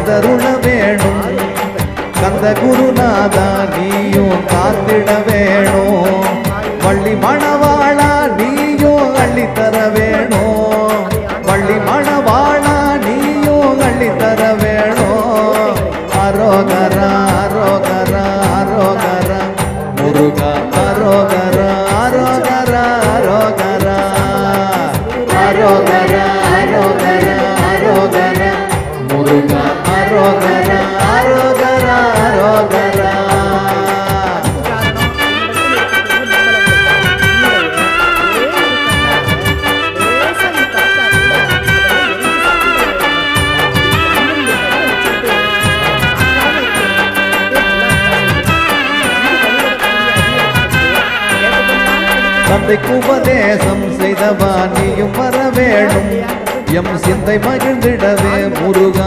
காத்தருள வேணும். கந்த குருநாதா நீயும் காத்திட வேணும். வள்ளி மணவாளா நீயும் அள்ளித்தர வேணும். வள்ளி மணவாளா நீயும் அள்ளித்தர வேணும். அரோகரா அரோகரா அரோகரா முருகா அரோகரா அரோகரா அரோகரா அரோகரா அரோகரா அரோகரா முருகா அரோகரா அரோகரா அரோகரா. தந்தைக்கு உபதேசம் செய்தவா நீயும் வர வேணும். எம் சிந்தை மகிழ்ந்திடவே முருகா